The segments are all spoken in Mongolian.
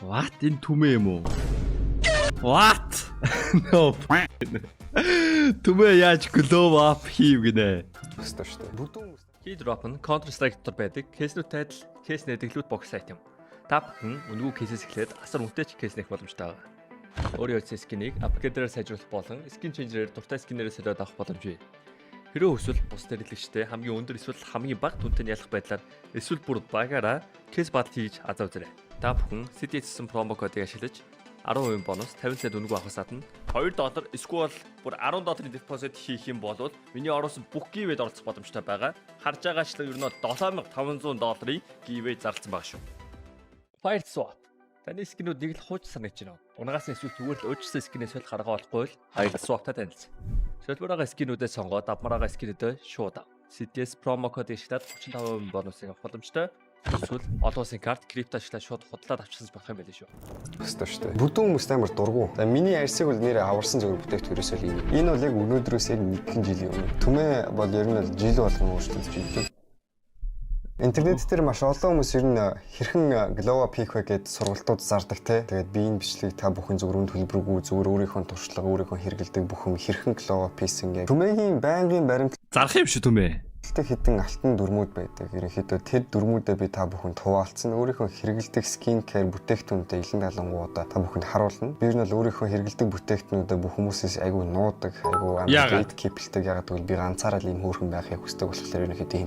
What? Энэ түмээ юм уу? What? No. Түмээ яаж glow up хийв гинэ? Өстой шүү дээ. Бүдүүн Key drop нь Counter Strike дотор байдаг кейснүүд тайлал, кейс нэдэглүүд бокс айтем. Та бүхэн үнэгүй кейсээс эхлээд асар үнэтэй ч кейс нэх боломжтой байна. Өөрийн утсан скинийг апгрейдерээр сайжруулах болон skin changer-ээр дуртай скинээрээ солиод авах боломжтой. Хэрэв эсвэл бус хэрэглэгчтэй хамгийн өндөр эсвэл хамгийн бага түнтэй ялах байдлаар эсвэл бүр багаараа кейс батл хийж азаа үзээрэй. Та бүхэн CDS-сэн промо кодыг ашиглаж 10% бонус 50 цент үнэгүй авахаас гадна $2 эсвэл бүр $10 депозит хийх юм бол миний ороосон бүх гивэд оролцох боломжтой байгаа. Харж байгаачлан ер нь $7500 гивэд зарласан байгаа шүү. Fire swap. Таны скинүүд нэг л хууч санаж байна. Унгаас нь эсвэл зүгээр л өөрчлөсөн скинээс л гаргаа болохгүй л Fire swap-тай танилцсан. Шилбэрийн скинүүдээ сонгоод авмараа скинүүдээ шууд ав. CDS промо кодыг ашиглаад 35% бонусыг авах боломжтой. Эсвэл олон улсын карт крипто ашиглаад шууд худлаад авчихсан болох юм байл шүү. өстой шүү дээ. Бүдүүн хүмүүс амар дургу. За миний арьсыг бол нэрээ аварсан зөвөр бүтээгдэхүүнээс л юм. Энэ бол яг өнөөдрөөс яг 1 жилийн өмнө. Түмээ бол ер нь жил болгон өөрчлөгдөж идэв. Интернет дээр маш олон хүмүүс ер нь хэрхэн glow up хийх вэ гэд сургалтууд зардаг те. Тэгээд биеийн бичлэгийг та бүхэн зөвөр үнд төлбөргүй зөвөр өөрийнхөө туршлага өөрийнхөө хэрэгэлдэг бүхэн хэрхэн glow up хийсэн гэ. Түмээгийн байнгын баримт Зарах юм шүү түмээ. Хитэн алтан дүрмүүд байдаг. Ерөнхийдөө тэр дүрмүүдээ би та бүхэнд хуваалцсан. Өөрийнхөө хэрэгэлдэг skin care бүтээгдэхүүнтэй илэн далангуудаа та бүхэнд харуулна. Би нь бол өөрийнхөө хэрэгэлдэг бүтээгдэхүүнүүдээ бүх хүмүүсээс айгүй нуудаг, айгүй амар keep-тэй ягаад гэвэл би ганцаараа л юм хөөрхөн байхыг хүсдэг болохоор ерөнхийдөө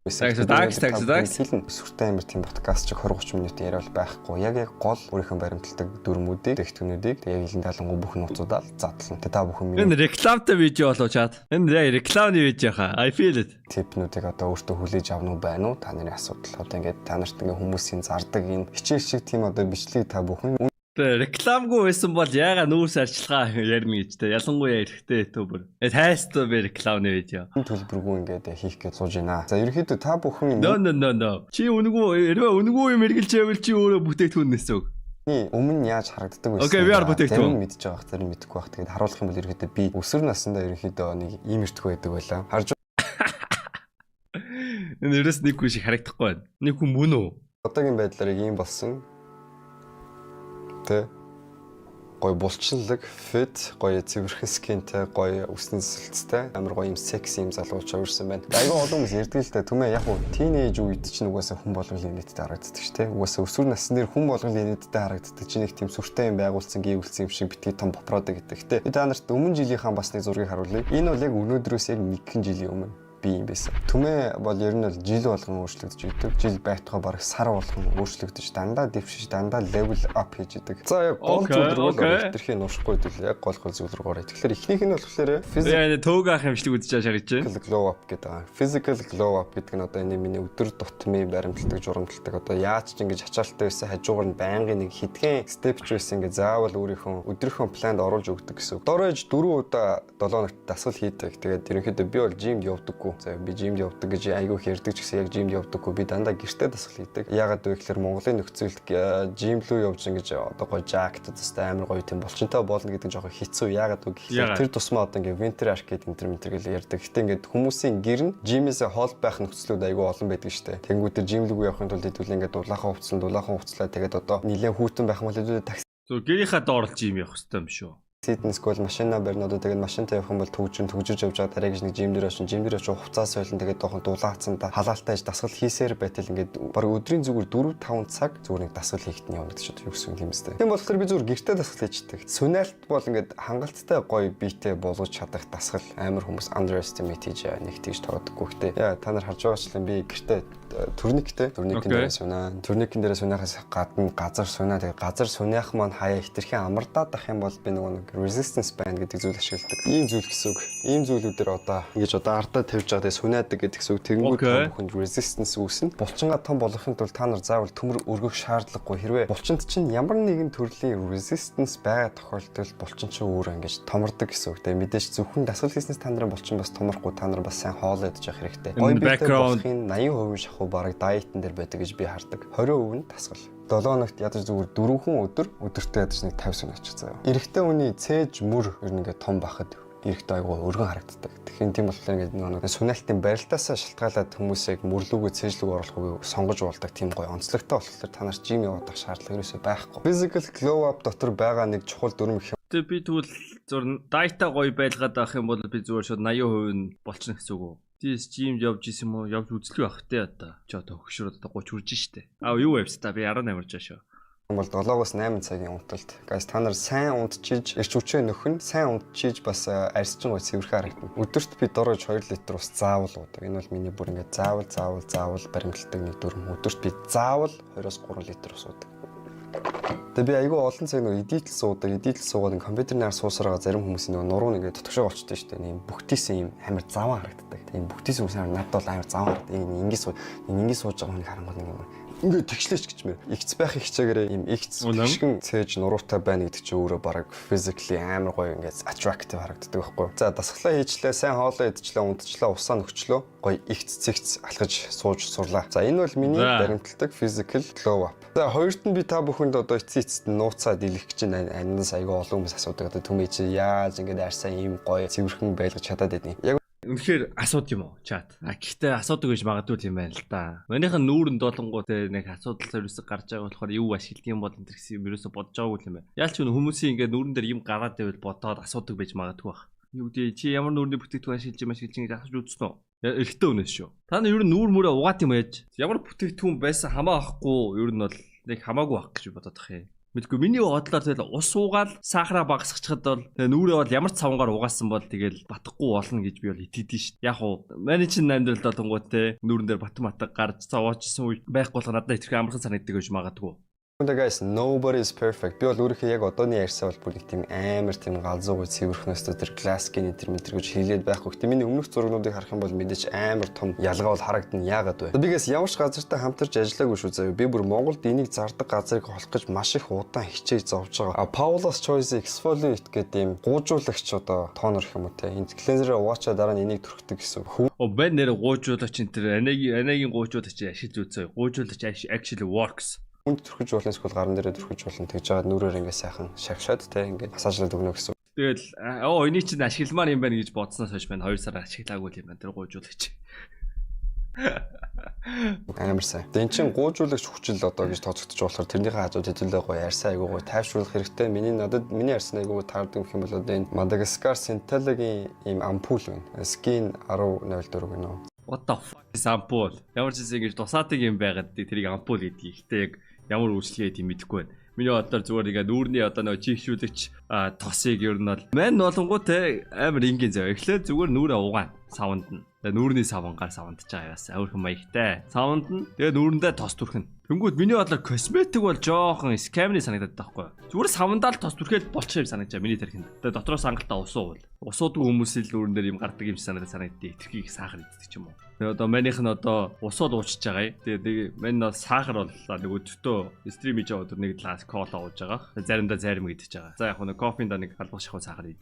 Сүртэй амир тийм подкаст чиг 20-30 минут яриа бол байхгүй. Яг гол өөрийнхөө баримталдаг дүрмүүдийг, технологиудыг яг илэн далангуу бүх нууцудаа л задлан. Тэ та бүхэн Энэ рекламтай видео болоо чад. Энэ рекламны видео хаа. I feel it. Типнүүдийг одоо өөртөө хүлээж авах уу байна уу? Та нарын асуудал. Одоо ингээд та нарт ингээ хүмүүсийн зардаг энэ хичээл шиг тийм одоо бичлэг та бүхэн рекламгүй байсан бол яага нүүрс арчилгаа ярина гэж те. Ялангуяа эрэхтэй ютубер. Хайстай би рекламны видео. Төлбөргүй ингээд хийх гэж сууж байна. За ерөнхийдөө та бүхэн No. Чи үнэгүй юм эргэлж байвал чи өөрөө бүтээгдэхүүн нээсэ үг. Өмнө яаж харагддаг байсан. Окей, VR бүтээгдэхүүн мэдж байгаа хэрэг мэдэхгүй байх. Тэгээд харуулах юм бол ерөнхийдөө би өсвөр насндаа ерөнхийдөө нэг ийм иртгүү байдаг байлаа. Харж энэ ерөөс нэг хүн шиг харагдахгүй байна. Нэг хүн мөн үү? Одоогийн байдлаар ийм болсон. Гой булчлаг, fit, гой цэвэрхэн скинтэй, гой үсний сэлцтэй, амар гой юм секси юм залууч авирсан байна. Айгүй олон хүмүүс ярьдаг л да. Түмээ яг уу тийнейж үед чинь угаасаа хүн болгоны нийтдээ харагддаг ш, тэ. Угаасаа өсвөр насны хүн болгоны нийтдээ харагддаг. Чи нэг тийм сүртэй юм байгуулсан, гүйвэлсэн юм шиг битгий том бопродо гэдэг. Тэ. Би та нарт өмнө жилийнхаа бас нэг зургийг харуулъя. Энэ бол яг өнөөдрөөс яг 1 жилийн өмнө би юм байсан. Түмээ бол ер нь бол жил болгон өөрчлөгдөж идэг. Жил байтугай бараг сар болгон өөрчлөгдөж дандаа дэвшиж дандаа level up хийж идэг. За яг гол зүйл рүү хэтэрхий нуушгүй дэл яг гол зүйл рүү. Тэгэхээр эхнийх нь болохоор physical төөг ах юмшлиг үзэж шаргаж байна. Glow up гэдэг. Physical glow up гэдэг нь одоо энэ миний өдөр тутмын баримталдаг журамталдаг одоо яаж ч ингэж ачаалттай байсан хажуугаар нь байнгын нэг хитгэн step ч байсан ингэ заавал өөрийнхөө өдрийнхөө планд оруулж өгдөг гэсэн. Дорож 4 удаа 7 хоногт дасгал хийдэг. Тэгээд ерөнхийдөө би бол gym явдаг. За би жимд явдаг гэж айгүй ярьдаг ч гэсэн яг жимд явдаггүй. Би дандаа гэртээ дасгал хийдэг. Яагаад вэ гэхээр Монголын нөхцөлд жим рүү явж ингэж одоо гоё жакт төстэй амар гоё тийм болчинтой болно гэдэг жоохон хэцүү. Яагаад вэ гэхээр тэр тусмаа одоо ингээ winter arcade интер гэж ярьдаг. Гэтэ ингээд хүмүүсийн гэр нь жимээсээ хол байх нөхцлүүд айгүй олон байдаг штэ. Тэнгүүтэр жим рүү явахын тулд хэдүүл ингээ дулаахан хувцлаа тэгээд одоо нилээн хүүтэн байх юм бол хэдүүл такси. Гэрийнхаа доорл жим явах хэрэгтэй юм шүү. Fitness goal машина барьна одоо тэгээд машинтай явах юм бол төгжиж явж байгаа дараа гэж нэг жим дээр очиж хуцаас байлан тэгээд доохон дулаацсан та халаалтай дасгал хийсээр байтал ингээд баг өдрийн зүгээр 4-5 цаг зүгээр нэг дасгал хийхэд нь явна гэж юу гэсэн юм бэ? Тийм болохоор би зүгээр гэртээ дасгал хийчихдэг. Сүнэлт бол ингээд хангалттай гоё биетэй болгож чадах дасгал амар хүмүүс underestimate хийж нэг тийж тоодоггүй хтэй. Яа та нар харж байгаачлан би гэртээ турниктэй турникэн дээрээ сунахаас гадна газар сунаа тэгээд газар сунаах маань хаяа хитрхэн амардаад ах юм бол би нэг resistance band гэдэг зүйл ашигладаг. Ийм зүйл гэсэн үг. Ийм зүйлүүдээр одоо ингэж одоо ардаа тавьж байгаа тэгээд сунаадаг гэдэг гэсэн үг. Тэнгүүд бүхэнд resistance үүснэ. Булчингаа том болгохын тулд та нар заавал төмөр өргөх шаардлагагүй. Хэрвээ булчинд чинь ямар нэгэн төрлийн resistance байгаа тохиолдолд булчин чинь өөрөө ингэж томордог гэсэн үг. Тэгээд мэдээж зөвхөн дасгал хийснээс та нарын булчин бас томорохгүй та нар бас сайн хоолой идэж явах хэрэгтэй. Гоё биетэй болохын 80% шахуу бараг дайетн дээр байдаг гэж би хардаг. 20% нь дасгал. 7 хоногт ядаж зүгээр 4 өдөртөө ядаж нэг 50 сая очих заяа. Эрэгтэй хүний цээж мөр ер нь ингээд том бахад эрэхтэй айгу өргөн харагддаг. Тэгэхээр тийм болохоор ингээд нэг сүнэлтийн барилтаасаа шалтгаалаад хүмүүсийг мөрлүүгөө цээжлүүг оруулахыг сонгож болдог тийм гоё онцлогтой болохоор та нар жим явах шаардлага ерөөсөй байхгүй. Physical glow up дотор байгаа нэг чухал дүрм гэх юм. Тэгээ би тэгвэл зур дайта гоё байлгаад авах юм бол би зүгээр шууд 80% нь болчихно гэсэн үг үү? Тийс жимд явж исэн юм уу? Явж үзлээ байх те одоо. Чи одоо хөгшрөөд одоо 30 хүрж штэ. Юу явьс та би 18 хүрж шээ. Бол 7-оос 8 цагийн унталт. Guys та нар сайн унтчиж, эрч хүчээ нөхөн сайн унтчиж бас арьсчин гой цэвэрхэн харагдана. Өдөрт би дорож 2 литр ус заавал уудаг. Энэ бол миний бүр ингээд заавал баримталдаг нэг дүрм. Өдөрт би заавал 2-3 литр ус уудаг. Тэгээ би айгүй олон цаг нэг эдитл суугаад компьютерын ар суусараа зарим хүмүүсийн нэг нуруу ингээд тотгошоо болчтой шүү дээ. Ийм бүгтээсэн ийм амар заван харагддаг. Тийм бүгтээсэн хүмүүс надад бол амар заван харагддаг. Ингээд сууж байгаа хүнийг харангуй нэг юм ингээд тэгшлээч гэж мэр. Игц байх хичээгээрээ ийм игц гიშгэн цээж нуруутай байна гэдэг чинь өөрөө бараг physically амар гоё ингээд attractive харагддаг байхгүй. За дасглаа хийчлээ, сайн хоолоо идчихлээ, унтчихлаа, усаа нөхчлөө. Гоё игц цэгц алхаж сууж сурлаа. За энэ бол миний баримталдаг physical glow up. За хоёрт нь би та бүхэнд одоо эцэст нууцаад илэх гэж аннаас айгүй олон хүмүүс асуудаг. Одоо түмээ чи яаж ингээд арьсаа ийм гоё цэвэрхэн байлгаж чадаад байдیں۔ Яг үнэхээр асууд юм уу чат. Гэхдээ асуудаг гэж магадгүй юм байна л да. Манийхан нүүрэнд болонгууд нэг асуудал сервис гарч байгаа болохоор юу ашигладаг юм бол энэ гэсэн юм ерөөсө бодож байгаагүй юм байна. Яалч нь хүмүүсийн ингээд нүүрэн дээр юм гараад байвал бодоод асуудаг байж магадгүй бах. Юу дээ чи ямар нүүрний бүтээгдэхүүн ашиглаж ингэж асууж үзсэн үү? Эхлээ үнэс шүү. Та нар ер нь нүүр мөрөө угаат юм яаж? Ямар бүтээгдэхүүн байсан хамаа ахгүй ер нь бол нэг хамаагүй байх гэж бодоод тах юм. Мэдгүй миний бодлоор тэгэл ус уугаал сахараа багасчихад бол нүүрээ бол ямар ч савнгаар угаасан бол тэгэл батхгүй болно гэж би бол итгэдэж шít. Яг уу манай чинь амьдралдаа тунгууд те нүүрэн дээр батан матаг гарч цаваачсан үе байхгүй бол надад их амархан санагддаг гэж магадгүй. 근데 guys nobody is perfect. Би бол өөрийнхөө яг одооны ярьсаа бол бүр нэг тийм амар тийм галзуугүй цэвэрхнээс тэр классикийн тэр гэж хэлээд байхгүй. Гэтэ миний өмнөх зургуудыг харах юм бол мэдээж амар том ялгаа бол харагдана. Яагаад вэ? Бигээс ямар ч газартай хамтарч ажиллаагүй шүү заяа. Би бүр Монголд энийг зардаг газрыг олох гэж маш их удаан хичээж зовж байгаа. Paula's Choice Exfoliate гэдэг ийм гуужуулагч одоо тоонор гэх юм уу те. Энд cleanser угаачаа дараа нь энийг түрхдэг гэсэн. Бэн нэр гуужуулагч энэ тэр анагийн гуужуулагч ашиг зүйцээ. Гуужуулагч actually works. Хүнд түрхэж болно эсвэл гаран дээрээ түрхэж болно тэгж жаад нүрээр ингээ сайхан шавшаад те ингээ массажлаад өгнө гэсэн. Тэгэл энийг чинь ашигламаар юм байна гэж бодсноос хойш байна 2 сар ашиглаагүй юм байна тэр гуужуулагч. Амар сайн. Тэн чин гуужуулагч хүчил одоо гэж тооцогдож болохоор тэрнийхээ хажууд хэдүүлээ гоё арьсаа айгуу гоё тайвшруулах хэрэгтэй. Миний арьсаа айгуу таардаг юм бол одоо энэ Madagascar Synthelic-ийн ийм ампул байна. Skin 1004 гэнэ. What the fuck is ампул? Ямар ч зүйл ингэж тусаадаг юм байгаад тэрийг ампул гэдгийг. Гэтэ яг ямар үйлчлэгээ тийм мэдэхгүй байна. Миний бодлоор зүгээр ингээ нүүрний одоо нөгөө чихшүүлэгч тосыг ер нь бол мань болонгоо те амар ингийн зав. Эхлээд зүгээр нүрээ угаана савнд нь. Тэгээ нүүрний савнгаар савндж байгаа яасан. Өөрхөн маягтай. Савнд нь тэгээ нүүрэндээ тос түрхэн. Тэнгүүд миний бодлоор косметик бол жоохон скамны санагдаад байхгүй. Зүгээр савндаа л тос түрхээд болчих юм санагдаж байна миний тархинд. Тэгээ дотроос хангалттай усуувал. Усуудаг хүмүүсийн л нүүрэн дээр юм гардаг юм санагдаад итгэхийг сахар иддэг ч юм уу. Тэгээ одоо манийх нь одоо усууд уучж байгаа. Тэгээ мань бол сахар бол нэг өдөртөө стрим хийж байгаа өдөр нэг глас кола ууж байгаа. Заримдаа зарим идэж байгаа. За яг нэг кофенд нэг халбах шахуу сахар хийж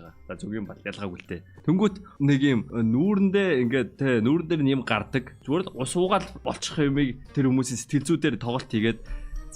байгаа. За зүг юм бол ялгаагүй л дээ. Тэнгүүт нэг юм нүүрэндээ ингээд те нүүрэн дээр юм гардаг. Зүгээр ус уугаал болчих юмыг тэр хүмүүсийн сэтгэлзүүдээр тоглолт хийгээд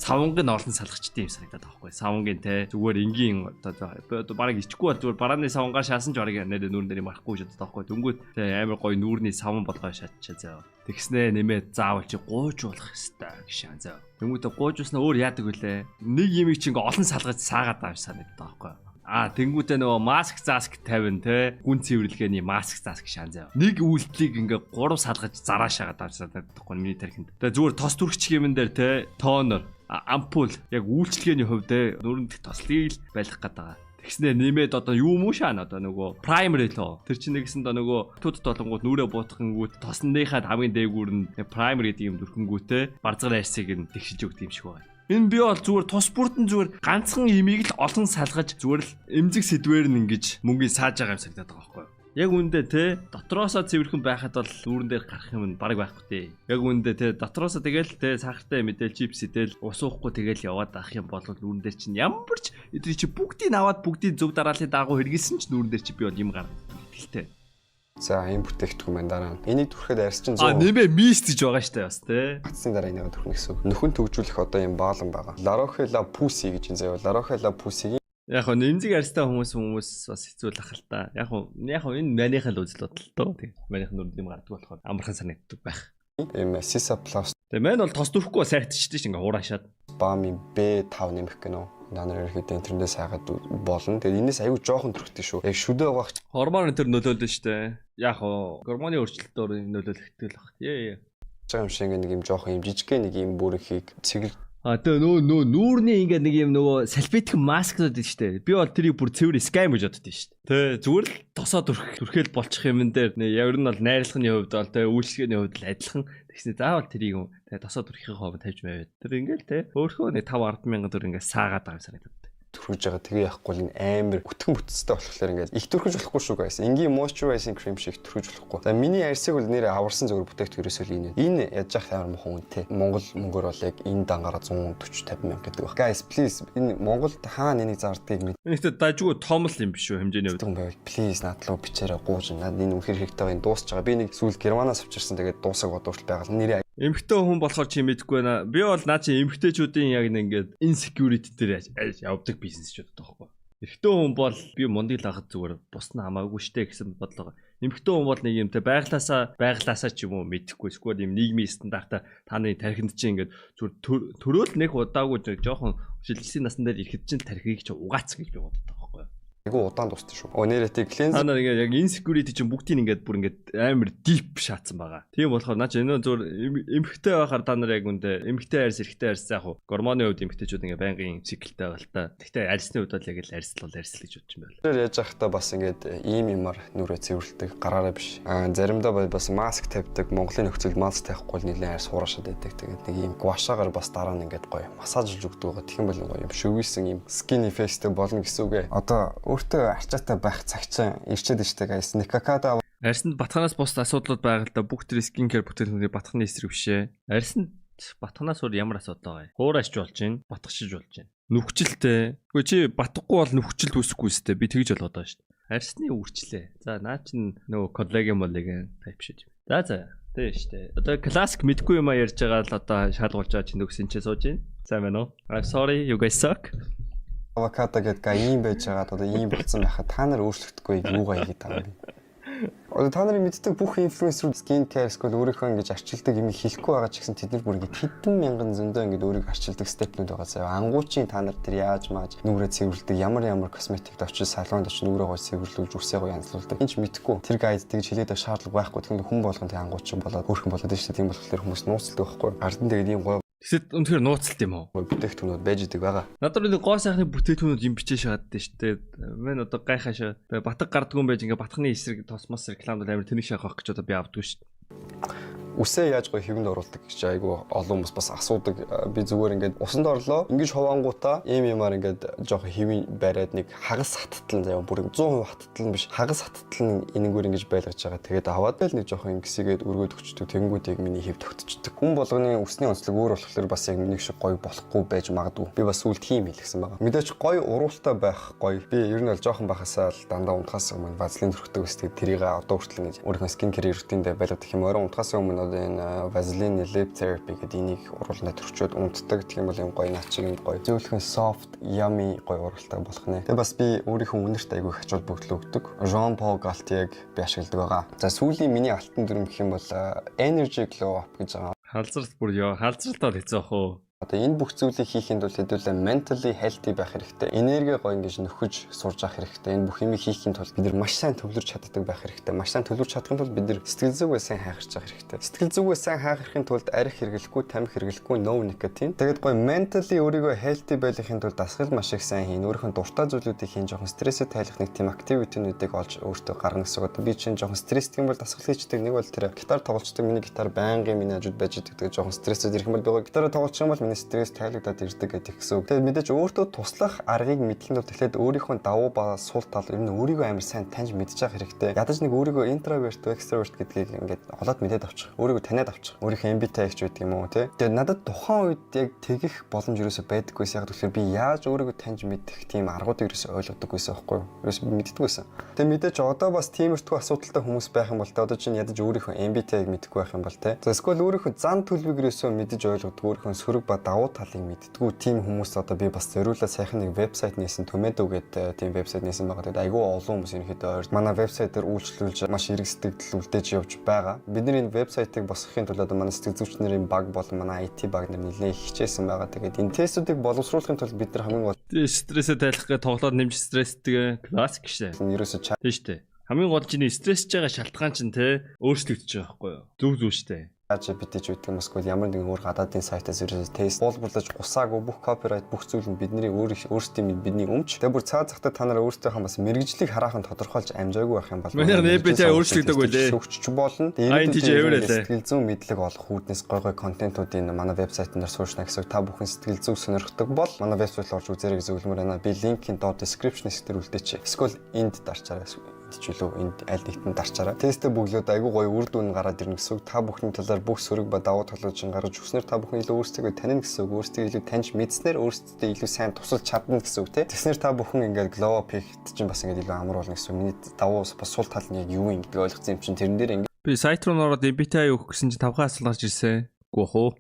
савнгийн олон салгачтай юм санагдаад байгаа байхгүй. Савнгийн те зүгээр энгийн одоо бараг ичгүй бол зүгээр барааны савнгаа шаасан ч бараг нэр нүүрэн дээр юм арахгүй гэж боддог байхгүй. Дөнгөд те амар гоё нүүрний савн болгоо шатчаа заа. Тэгснэ нэмээд заавал чи гуужуулах хэвээр гişэн заа. Дөнгөд гуужуулснаа өөр яадаг вүлээ. Нэг юм чи ингээ олон салгаж саагаад байгаа юм санагдаад байгаа байхгүй. Тэнгүүтээ нөгөө маск заск 50 те гүн цэвэрлэгээний маск заск шаан зав. Нэг үйлдэлийг ингээ 3 салгаж зараа шагаад авчихсан байхгүй миний тархинд. Тэгээ зүгээр тос түрхч юмн дээр те тонер ампул яг үйлчлэгээний хувьд те нүүрэн дэх тослыг л байлгах гэдэг. Тэгснээр нэмээд одоо юу муу шаана одоо нөгөө primary лөө. Тэр чинь нэгсэн доо нөгөө тутд толонгууд нүрээ буутахынгүүт тосныхаа хамгийн дээгүүр нь primary гэдэг юм дүрхэнгүүтээ барзгар арьсыг нь тэгшиж өгд юм шиг байна. Энэ би бол зүгээр тус бүртэн зүгээр ганцхан имийг л олон салгаж зүгээр л эмзэг сэдвэр нь ингэж мөнгөний сааж байгаа юм санагдаад байгаа байхгүй юу? Яг үндэ те дотроосоо цэвэрхэн байхад бол нүүрэн дээр гарах юм баг байхгүй те. Яг үндэ те дотроосоо тэгэл те сахартай мэдээл чипс идэл ус уухгүй тэгэл яваад ах юм бол нүүрэн дээр чинь ямар ч эдний чи бүгдийг аваад бүгдийг зөв дарааллын дагуу хэрэгэлсэн ч нүүрэн дээр чи би бол юм гарна. Итгэлтэй. За энэ бүтээгдэхүүн байна дараа нь. Энийг түрхэхэд арьсчин 100. Нэмээ мист гэж байгаа штэ бас те. Хатсны дараа энийг түрхнэ гэсэн үг. Нөхөн төгжүүлэх одоо юм баалан байгаа. Laroche La Pussy гэж энэ заяа. Laroche La Pussy Яг хөө нэмзэг арьстай хүмүүс бас хэцүү л ах л та. Яг хөө энэ манийхаа л үзэл бодол тоо. Тэг. Манийх нүрд юм гардаг болохоор амархан санагддаг байх. Ийм Sisa Plus Тэгээ мань бол тос дөрөхгүй сайтчихдээ ш ингээ хураашаад. Bami B5 нэмэх гэнэ. Данаар ирэхэд интернетээс хайгаад болно. Тэгээд энэс аюу жоохон төрхтэй шүү. Яг шүдэ байгаа. Гормон энэ нөлөөлнө штэ. Яг хоо гормоны өөрчлөлтөөр нөлөөлөхтэй л баг. Ээ. Чам шиг нэг юм жоохон юм жижигхэн нэг юм бүрхийг цэгэл. Тэгээ нүүрний ингээ нэг юм нөгөө салфетик маскнууд дээ штэ. Би бол тэрийг бүр цэвэр скам гэж боддоо штэ. Тэ зүгээр л тосоо түрхэл болчих юм дээр яг нь бол найрлахын хувьд бол тэ үйлчлэгээний хувьд л адилхан. Тэгснэ заавал тэрийг юм тэ тосоо түрхийн хувьд тавьж байваа. Тэр ингээл тэ өөрхөө нэг 5-10 мянган төгрөг ингээ саагаад байгаа юм санагдав. Төрхөж байгаа тэгээ яахгүй л амар өтгөн бүтцтэй болохоор ингээд их төрхөж болохгүй шүү guys. Энгийн moisturizing cream шиг төрхөж болохгүй. За миний арьсыг бол нэрээ аварсан зөвөр бүтээгдэхүүнээс л энэ. Энэ яаж яах амар мухан үнэтэй. Монгол мөнгөөр бол яг энэ дангаараа 140-50 мянга гэдэг баг. Guys please энэ Монголд хаана энийг зардгийг мэд. Энэтэй дажгүй том л юм биш үү хэмжээний хувьд. Байвал please надлуу бичээрэй гууж. Над энэ үнэхээр хэрэгтэй байгаа энэ дуусч байгаа. Би нэг сүүл Германаас авчирсан тэгээд дуусаг бодвол байгаад нэрээ эмхтэй хүн болохоор чи мэдэхгүй байна. Би бол наа чи эмхтэйчүүдийн яг нэг ингээд insecurity дээр явдаг бизнесчүүд таахгүй. Эрэгтэй хүн бол би мундыг лагад зүгээр бус нь хамаагүй штэ гэсэн бодлого. Эмхтэй хүн бол нэг юмтай байглаасаа ч юм уу мэдэхгүй. Эсвэл юм нийгмийн стандартаа таны тархинд чи ингээд зүгээр төрөөл нэг удаагүй жоохон шилжилтийн насн дээр ирэхэд чинь тархийг чи угаацх гэж би боддог таахгүй. Айгу удаан дуусна шүү. Нэрэтий cleanse. Ханаа ингээд яг insecurity чинь бүгдийг ингээд бүр ингээд амар deep шаацсан байгаа. Тийм болохоор наа чи энэ зөв эмхтэй байхаар та нар яг үндэ эмхтэй арьс эрэгтэй арьс яг гормоны хувьд эмхтэйчүүд ингээд байнгын циклтэй байгаа л та. Гэхдээ арьсны хувьд бол яг л арьс гэж бодож юм байна. Тэр яаж явахдаа бас ингээд ийм юмар нүрээ цэвэрлдэг гараараа биш. Заримдаа бас маск тавьдаг. Монголын нөхцөлд маск тавихгүй нэлээд арьс хураашаад байдаг. Тэгээд нэг ийм гуашаагаар бас дараа нь ингээд гоё массажлж өгдөг байгаа. Тэгэх юм бол гоё юм шүвийсэн ийм skin effect болно гэсэн үг ээ. Одоо өөртөө арчаатай байх цаг чинь ирчээд штэ guys. Никакада арьсанд батханаас бус асуудлууд байгаа л да бүх тэр skin care бүтээгдэхүүний батханы эсрэг бишээ. Арьсанд батханаас өөр ямар асуудал байгаа юм? Хуурайч болж байна, батгахшиж болж байна. Нүхжилтэй. Үгүй чи батгахгүй бол нүхжилт үүсэхгүй сте. Би тэгж болоод байгаа штэ. Арьсны үрчлээ. За наа чин нөгөө коллаген моллиген тайп шиж. За тийм штэ. Одоо классик мэдгүй юм ярьж байгаа л одоо шалгуулж байгаа чинь нүгсэн чи сууж байна. Сайн байна уу? I'm sorry, you guys suck. Авокадо гэдэг ийм байж байгаа одоо ийм болсон байхад та нар өөрчлөгдөхгүй юугаа хийгээд байгаа юм бэ? Одоо та нарын мэддэг бүх инфлюенсерүүд skin care эсвэл өөрийнхөө ингэж арчилдаг юм хийхгүй байгаа ч гэсэн тэд нар бүр ингэ хэдэн мянган зөндөө ингэ өөрийгөө арчилдаг степнүүд байгаа заяа. Ангуучийн та нар тэр яаж мааж нүрээ цэвэрлдэг ямар косметикт очиж салонд очиж нүрээ гой цэвэрлүүлж үсээ гой янзлуулдаг. Энд ч мэдгүй. Тэр гайд тэгж хэлээд шаардлага байхгүй. Тэгэхээр хүн болгон тэг ангуучсан болоод өөрхөн болоод шүү дээ. Тийм болохоор хүмүүс нууцлдаг байхгүй. Ардан тэгээд ийм гой Тэгэхэд үнэхээр нууцлт юм уу? Бүтээгдэхүүнүүд байж идэг байгаа. Надад нэг гоо сайхны бүтээгдэхүүнүүд юм бичээ шааддаг шүү дээ. Мэн одоо гайхашаа. Батг гардггүй юм байж ингээ батхны эсрэг тосмос рекламад амар тэнэг шахах гэж одоо би авдаг шүү дээ. Үсээ яаж гоё хэвэнд оруулдаг гэж айгу олон хүмүүс бас асуудаг. Би зүгээр ингээд усанд орлоо. Ингээд ховонгуудаа ямаар ингээд жоохон хэвийн бариад нэг хагас хаттлан заяа бүр 100% хаттлан биш. Хагас хаттлан энэгээр ингэж байлгаж байгаа. Тэгээд аваад л нэг жоохон ингэсгээд өргөөд өгчдөг. Тэнгүүд яг миний хэв тогтчихдаг. Хүн болгоны үсний онцлог өөр болохоор бас яг миний шиг гоё болохгүй байж магадгүй. Би бас сүүл тийм хэлсэн байгаа. Мэдээч гоё уруултай байх гоё. Би ер нь бол жоохон бахасаа л дандаа унтахаас өмнө вазелин төрхдөг өстэй тэрийг одоо хүртэл ингэж өөрийнхөө скин кэр рутиндээ байлгадаг юм. Орон унтахаас өмнө одоо энэ вазелин lip therapy гэдэг энийг уруулнаа төрчөөд унтдаг гэх юм бол юм гоё начиг юм гоё. Зөвлөхөн soft yummy гоё уралтай болох нэ. Тэгээ бас би өөрийнхөө үнэрт айгүй хачуул бүгдлөө өгдөг. Jean Paul Gaultier-г би ашигладаг байгаа. За сүүлийн миний алтан дүрм гэх юм бол Energy Glow Up гэж байгаа. Халзралт бүр яа, халзралтаа хэцүү ах уу? Одоо энэ бүх зүйлийг хийхэд бол хэдүүлээ mentally healthy байх хэрэгтэй. Энерги гоё ингэж нөхөж сурж авах хэрэгтэй. Энэ бүх юмыг хийхэд тулд бид нар маш сайн төвлөрч чаддаг байх хэрэгтэй. Маш сайн төвлөрч чадахын тулд бид нар сэтгэл зүгээ сайн хайхарч авах хэрэгтэй. Сэтгэл зүгээ сайн хайхархын тулд арх хэрэглэхгүй, тамхи хэрэглэхгүй, no nicotine. Тэгээд гоё mentally өөрийгөө healthy байхын тулд дасгал маш их сайн хийн. Өөрийнхөө дуртай зүйлүүдийг хийн, жоохон стрессээ тайлах нэг тийм activity-нүүдийг олж өөртөө гаргана гэсэн. Одоо би чинь жоохон стресстэг юм бол дасгал хийждэг. Нэг бол тэр гитар тоглолцдог. Миний гитар байнгын миний хажууд байж идэг. Тэгээд жоохон стрессэд ирэх юм бол гитараа тоглолцох юм бол стресс тайлагдаад ирдэг гэдэг гэсэн үг. Тэгээд мэдээж өөртөө туслах аргыг мэдхийн тулд тэгэхээр өөрийнхөө давуу ба сул тал ер нь өөрийгөө амар сайн таньж мэдчих хэрэгтэй. Ядаж нэг өөрийгөө introvert, extrovert гэдгийг ингээд олоод мэдээд авчих. Өөрийгөө таниад авчих. Өөрийнхөө MBTI гэж байдаг юм уу тий. Тэгээд надад тухайн үед яг тэгэх боломж юусоо байдаггүйс яг тэгэхээр би яаж өөрийгөө таньж мэдэх тийм аргуудыг юусоо ойлгодоггүйсэн байхгүй юу? Юусоо би мэддэггүйсэн. Тэгээд мэдээж одоо бас тиймэрхүү асуудалтай хүмүүс байх юм бол одоо чинь ядаж өөрийнхөө MBTI-г мэдэхгүй байх юм бол тий. За эсвэл өөрийнхөө зан төлөвийг юусоо мэдэж ойлгодог, өөрийнхөө сөрөг давуу талыг мэддгүү тийм хүмүүс одоо би бас зориулаад сайхан нэг вебсайт нээсэн Tomato гэдэг тийм вебсайт нээсэн байгаа. Тэгээд айгүй олон хүмүүс ерөнхийдөө ойр манай вебсайт дээр үйлчлүүлж маш эрг сэтгэл үлдээж явж байгаа. Бидний энэ вебсайтыг босгохын тулд одоо манай сэтгэл зүйчнэрийн баг болон манай IT баг нар нэлээд хичээсэн байгаа. Тэгээд энэ тестүүдийг боловсруулахын тулд бид нар хамгийн гол стрессээ тайлах гэж тоглоод нэмж стресстэй классик шээ. ерөөсөө Тийм шүү дээ. Хамгийн гол чинь стрессж байгаа шалтгаан чинь те өөрчлөгдөж байгаа байхгүй юу? Зүг шүү дээ. GPT ч үүдэг юм эсвэл ямар нэгэн өөр гадаадын сайтаас ерөөсөө тест уулбарлаж гусаагүй бүх копирайт бүх зүйл нь бидний өөрсдийн бидний өмч. Тэгээ бүр цаа захтаа та нараа өөрсдийнхөө бас мэрэгжлийг хараахан тодорхойлж амжаагүй байх юм бол манай GPT өөрчлөгдөг байлээ. Өгч болно. Сэтгэл зүйн мэдлэг олох үүднээс гой гой контентуудын манай вебсайтн дээр сууршна гэсэн. Та бүхэн сэтгэл зүйг сонирхдаг бол манай вебсайт орж үзээрэй гэж зөвлөмөр байна. Би линкийн доод description хэсгээр үлдээч. Эсвэл энд дарчаарай. Чүлөө энд аль нэгтэн дарчаараа. Тестээ бүглөөд айгүй гоё үр дүн гараад ирнэ гэсэн үг. Та бүхний талаар бүх сөрөг ба давуу талууд чинь гаргаж өгснээр та бүхэн илүү өөрсдөө таних гэсэн үг. Өөрсдөө илүү таньж мэдснээр өөрсдөө илүү сайн тусалж чадна гэсэн үг тий. Тэгснээр та бүхэн ингээд Glow Pick-т чинь бас ингээд илүү амар болно гэсэн үг. Миний давуу бас сул тал нь яг юу юм гэдэг ойлгосон юм чинь тэрэн дээр ингээд би сайт руу ороод MBTI өгөх гэсэн чинь 5 хаас гарч ирсэн. Гүөх үү?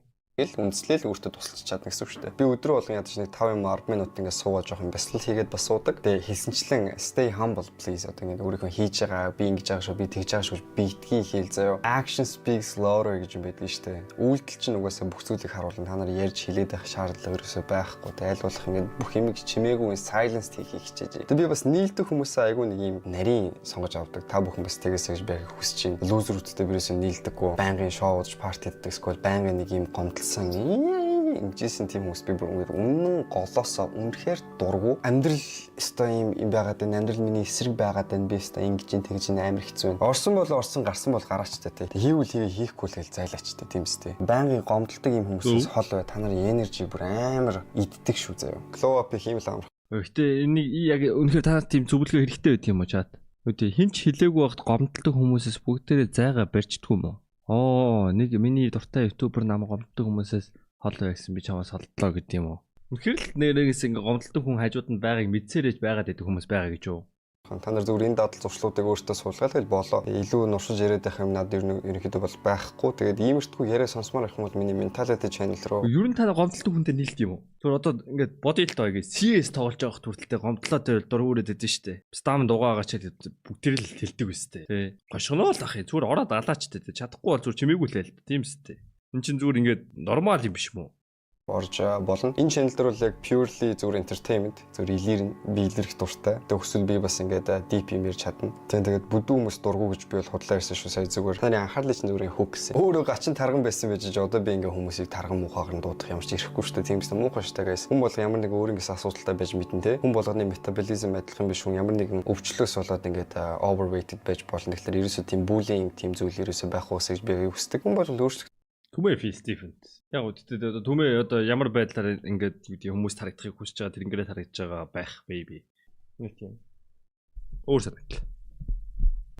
Үндэслэл өөртөө тусалж чадна гэсэн үг шүү дээ. Би өдрөө болгон ядаж нэг 5 10 минут ингээд суугаад жоох юм бясалгал хийгээд бас суудаг. Тэгээ хэлсэнчлэн stay humble please одоо ингээд өөрийнхөө хийж байгаа би ингэж байгаа шүү би тэгж байгаа шүү битгий хийл заяа. Action speaks louder гэж юм байдаг шүү дээ. Үйлдэл чинь угаасаа бүх зүйлийг харуулна. Та нар ярьж хэлээд байх шаардлага ерөөсөй байхгүй. Тэгээ аль болох ингээд бүх юмыг чимээгүй silence хийхийг хичээж. Тэгээ би бас нийлдэх хүмүүсээ айгүй нэг юм нарийн сонгож авдаг. Та бүхэн бас тэгээс гэж байхыг хүсэж байна. Лузерүүдтэй бирээсээ нийлдэггүй. Байнгын шоу удаж парти хийдэг эсвэл байнгын нэг юм гомдол ингэжсэн тийм хүмүүс би бүр үнэн голоосоо үнэхээр дургу амьдрал өстой юм байгаад байна. Амьдрал миний эсрэг байгаад байна. Би өстой ингэж тэгж амар хэцүү байна. Орсон бол орсон гарсан бол гараачтай тий. Хийвэл хийхгүй л гэж зайлаачтай тийм үстэй. Байнгын гомдолтой юм хүмүүсээс хол бай. Та нарын энержи бүр амар иддэг шүү заяа. Glow up хийм л амар. Гэхдээ энийг яг үнэхээр та тийм зөвлөгөө хэрэгтэй байт юм уу чад? Үгүй хинч хэлээгүй багт гомдолтой хүмүүсээс бүгдээрээ зайгаа барьчдгүй юм уу? Нэг миний дуртай ютубер нам гомддог хүмүүсээс хол байсан би чамаас холдлоо гэдэг юм уу. Үнэхээр л нэгээс ингээ гомдолдог хүн хажууд нь байгааг мэдсээрэж байгаад байдаг хүмүүс байгаа гэж юу? Та нар зүгээр энэ дадал зуршлуудыг өөртөө суулгаад болоо. Илүү нуршиж яриад байх юм надад ерөнхийдөө бол байхгүй. Тэгээд иймэртгүй яриа сонсомоор их юм бол миний mentality channel руу. Ер нь та гомдолдог хүнтэй нийлд юм уу? Зүгээр одоо ингээд body л тоо гэж CS тоглож байгаа хүртэлтэй гомдлоо дээр дургуурээд байдсан шүү дээ. Стам дугаагаа ч бүгдээр л хэлдэг үстэй. Тэ. Гошгоноо л ах юм. Зүгээр ороод алаачтай. Чадахгүй бол зүгээр чимээгүй л байл. Тийм үстэй. Энд чинь зүгээр ингээд нормал юм биш юм уу? Орж болно. Энэ channel дээр бол яг purely зүгээр entertainment, зүгээр илэрнэ, би илэрх дуртай. Тэг өсвөл би бас ингээд deep юм ярьж чадна. Тэгээд бүдүү хүмүүс дургу гэж би бол худлаа ирсэн шүү сая зүгээр. Таны анхаарлыг чинь зүгээр hook гэсэн. Өөрөө гачин тарган байсан байж одоо би ингээд хүмүүсийг тарган муухайгаар нь дуудах юм шиг ирэхгүй шүү дээ. Тийм ч муухай шүү дээ guys. Хүн болго ямар нэг өөрөнгөөс асуудалтай байж мэднэ те. Хүн болгоны метаболизм адилхан биш хүн ямар нэгэн өвчлөөс болоод ингээд overweighted байж болно. Тэгэхээр ерөөсөө тийм bullying тийм зүйл ерөөсөө байх уусаа гэж би хүсдэг. Хүн бол өөрсдөө Түмээ фи Стивен. Яг үтдээ түмээ одоо ямар байдлаар ингээд хүмүүс тарагдахыг хүсэж байгаа тэр ингээд тарагдж байгаа байх baby. Нэг тийм. Өөр санагдал.